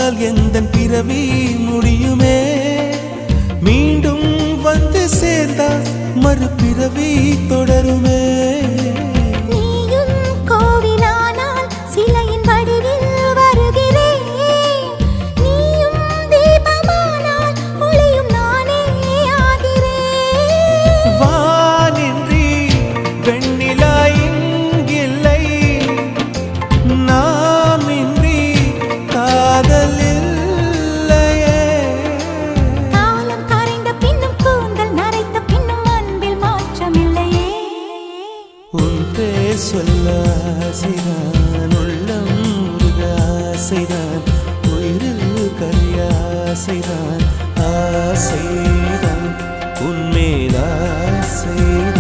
சொன்னால் எந்தன் பிறவி முடியுமே. மீண்டும் வந்து சேர்ந்தால் மறுபிறவி தொடருமே. நீயும் கோவிலானால் சிலையின் வடிவில் வருகிறேன். நீயும் தீபமானால் ஒளியும் நானே ஆகிறேன். வானின்றி வெண்ணிலா இங்கில்லை, நாமின்றி காதல் இல்லையே. காலம் கரைந்த பின்னும் கூந்தல் நரைத்த பின்னும் அன்பில் மாற்றமில்லையே. உன் பேர் சொல்ல ஆசைதான், உள்ளம் முருக ஆசைதான், உயிரில் கரிய ஆசைதான், ஆசைதான் உன்மேல் ஆசைதான்.